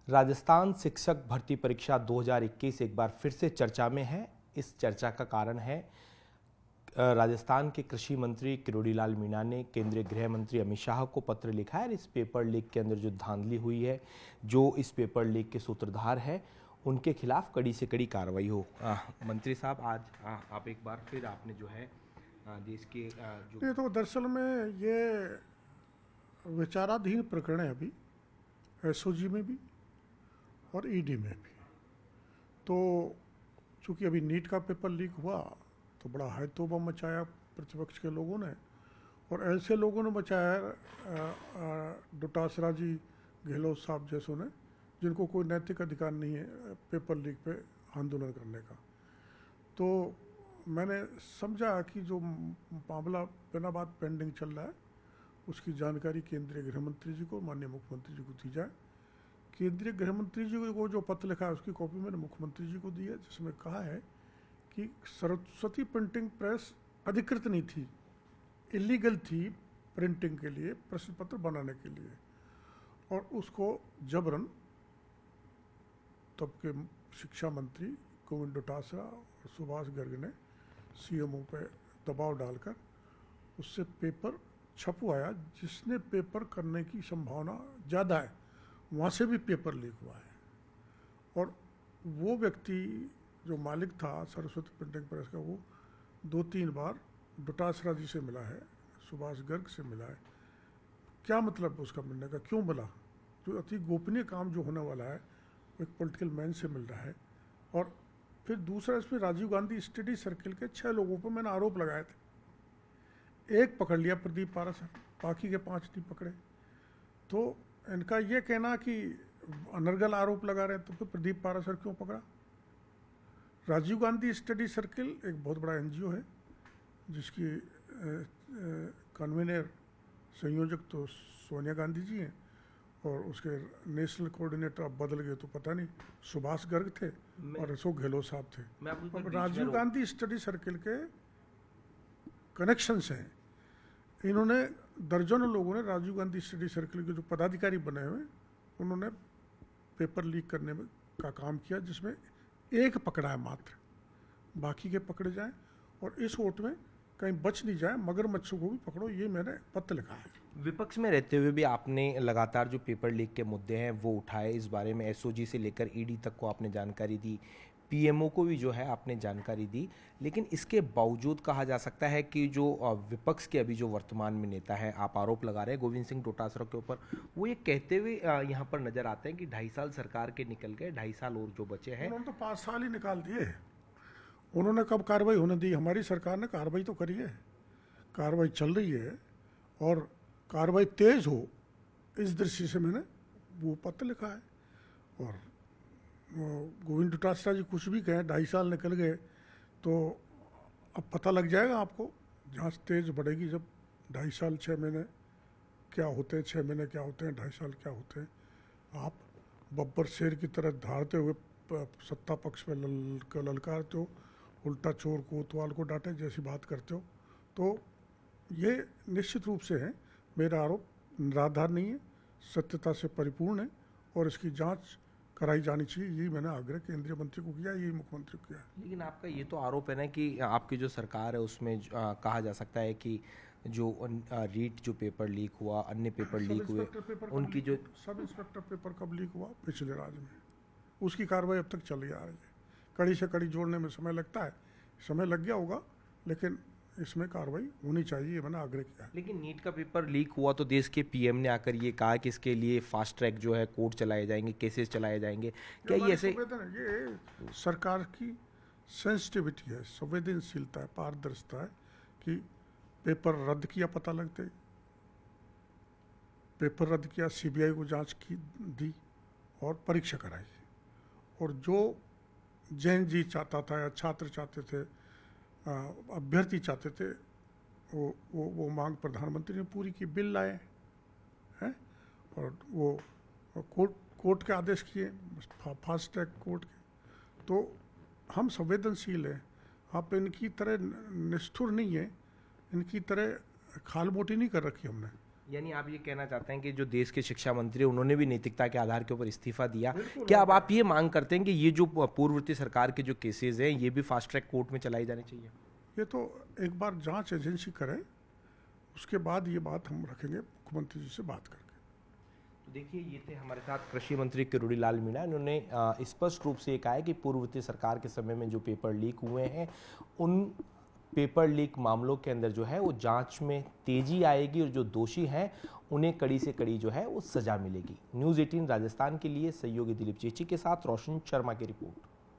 राजस्थान शिक्षक भर्ती परीक्षा 2021 एक बार फिर से चर्चा में है। इस चर्चा का कारण है राजस्थान के कृषि मंत्री किरोड़ीलाल मीणा ने केंद्रीय गृह मंत्री अमित शाह को पत्र लिखा है। इस पेपर लीक के अंदर जो धांधली हुई है, जो इस पेपर लीक के सूत्रधार है, उनके खिलाफ कड़ी से कड़ी कार्रवाई हो। मंत्री साहब, आज आप एक बार फिर आपने जो है देश के जो ये तो दरअसल में ये विचाराधीन प्रकरण है अभी एसओजी में भी और ईडी में भी। तो चूंकि अभी नीट का पेपर लीक हुआ तो बड़ा है तौबा मचाया प्रतिपक्ष के लोगों ने, और ऐसे लोगों ने मचाया डोटासरा जी, गहलोत साहब जैसों ने, जिनको कोई नैतिक अधिकार नहीं है पेपर लीक पे आंदोलन करने का। तो मैंने समझा कि जो मामला बिना बात पेंडिंग चल रहा है उसकी जानकारी केंद्रीय गृह मंत्री जी को, माननीय मुख्यमंत्री जी को दी जाए। केंद्रीय गृह मंत्री जी को जो पत्र लिखा है उसकी कॉपी मैंने मुख्यमंत्री जी को दी है, जिसमें कहा है कि सरस्वती प्रिंटिंग प्रेस अधिकृत नहीं थी, इलीगल थी प्रिंटिंग के लिए, प्रश्न पत्र बनाने के लिए, और उसको जबरन तब के शिक्षा मंत्री गोविंद डोटासरा और सुभाष गर्ग ने सीएमओ पे दबाव डालकर उससे पेपर छपवाया, जिसने पेपर करने की संभावना ज़्यादा है वहाँ से भी पेपर लीक हुआ है। और वो व्यक्ति जो मालिक था सरस्वती प्रिंटिंग प्रेस का, वो 2-3 बार डोटासरा जी से मिला है, सुभाष गर्ग से मिला है। क्या मतलब उसका मिलने का, क्यों मिला? जो अति गोपनीय काम जो होने वाला है वो एक पॉलिटिकल मैन से मिल रहा है। और फिर दूसरा, इसमें राजीव गांधी स्टडी सर्किल के 6 लोगों पर मैंने आरोप लगाए थे। एक पकड़ लिया प्रदीप पारासर, बाकी के 5 नहीं पकड़े। तो इनका ये कहना कि अनर्गल आरोप लगा रहे, तो फिर प्रदीप पारासर क्यों पकड़ा? राजीव गांधी स्टडी सर्किल एक बहुत बड़ा एनजीओ है जिसकी कन्वीनर, संयोजक तो सोनिया गांधी जी हैं, और उसके नेशनल कोऑर्डिनेटर अब बदल गए तो पता नहीं, सुभाष गर्ग थे और अशोक गहलोत साहब थे। और राजीव गांधी स्टडी सर्किल के कनेक्शंस हैं। इन्होंने दर्जनों लोगों ने, राजीव गांधी स्टडी सर्किल के जो पदाधिकारी बने हुए, उन्होंने पेपर लीक करने में का काम किया, जिसमें एक पकड़ा है मात्र, बाकी के पकड़े जाएं और इस वोट में कहीं बच नहीं जाए, मगरमच्छों को भी पकड़ो, ये मैंने पत्र लिखा है। विपक्ष में रहते हुए भी आपने लगातार जो पेपर लीक के मुद्दे हैं वो उठाए। इस बारे में एसओजी से लेकर ईडी तक को आपने जानकारी दी, पीएमओ को भी जो है आपने जानकारी दी। लेकिन इसके बावजूद कहा जा सकता है कि जो विपक्ष के अभी जो वर्तमान में नेता है, आप आरोप लगा रहे हैं गोविंद सिंह डोटासरा के ऊपर, वो ये कहते हुए यहाँ पर नजर आते हैं कि 2.5 साल सरकार के निकल गए, 2.5 साल और जो बचे हैं। उन्होंने तो 5 साल ही निकाल दिए। उन्होंने कब कार्रवाई होने दी? हमारी सरकार ने कार्रवाई तो करी है, कार्रवाई चल रही है, और कार्रवाई तेज हो इस दृष्टि से मैंने वो पत्र लिखा है। और गोविंद डोटासरा जी कुछ भी कहें, 2.5 साल निकल गए तो अब पता लग जाएगा आपको, जांच तेज बढ़ेगी जब 2.5 साल 6 महीने क्या होते हैं, 6 महीने क्या होते हैं, 2.5 साल क्या होते हैं। आप बब्बर शेर की तरह धारते हुए सत्ता पक्ष में ललकारते हो, उल्टा चोर कोतवाल को डांटे जैसी बात करते हो। तो ये निश्चित रूप से है, मेरा आरोप निराधार नहीं है, सत्यता से परिपूर्ण है, और इसकी जांच कराई जानी चाहिए। यही मैंने आग्रह केंद्रीय मंत्री को किया, यही मुख्यमंत्री को किया। लेकिन आपका ये तो आरोप है ना कि आपकी जो सरकार है उसमें कहा जा सकता है कि जो रीट जो पेपर लीक हुआ, अन्य पेपर लीक हुए, उनकी जो सब इंस्पेक्टर पेपर कब लीक हुआ? पिछले राज्य में। उसकी कार्रवाई अब तक चली आ रही है। कड़ी से कड़ी जोड़ने में समय लगता है, समय लग गया होगा, लेकिन इसमें कार्रवाई होनी चाहिए, मैंने आग्रह किया। लेकिन नीट का पेपर लीक हुआ तो देश के पीएम ने आकर ये कहा कि इसके लिए फास्ट ट्रैक जो है कोर्ट चलाए जाएंगे, केसेस चलाए जाएंगे। क्या ये ऐसे? ये सरकार की सेंसिटिविटी है, संवेदनशीलता है, पारदर्शिता है कि पेपर रद्द किया, पता लगते पेपर रद्द किया, सीबीआई को जांच की दी और परीक्षा कराई। और जो जैन जी चाहता था या छात्र चाहते थे, अभ्यर्थी चाहते थे, वो मांग प्रधानमंत्री ने पूरी की, बिल लाए हैं, और वो कोर्ट के आदेश किए, फास्ट ट्रैक कोर्ट के। तो हम संवेदनशील हैं, आप इनकी तरह निष्ठुर नहीं है, इनकी तरह खाल मोटी नहीं कर रखी हमने। यानी आप ये कहना चाहते हैं कि जो देश के शिक्षा मंत्री उन्होंने भी नैतिकता के आधार के ऊपर इस्तीफा दिया। क्या अब आप ये मांग करते हैं कि ये जो पूर्ववर्ती सरकार के जो केसेस हैं ये भी फास्ट ट्रैक कोर्ट में चलाई जानी चाहिए? ये तो एक बार जांच एजेंसी करे, उसके बाद ये बात हम रखेंगे मुख्यमंत्री जी से बात करके। तो देखिए, ये थे हमारे साथ कृषि मंत्री किरोड़ीलाल मीणा। इन्होंने स्पष्ट रूप से कहा है कि पूर्ववर्ती सरकार के समय में जो पेपर लीक हुए हैं उन पेपर लीक मामलों के अंदर जो है वो जांच में तेजी आएगी और जो दोषी हैं उन्हें कड़ी से कड़ी जो है वो सजा मिलेगी। न्यूज़ 18 राजस्थान के लिए सहयोगी दिलीप चेची के साथ रोशन शर्मा की रिपोर्ट।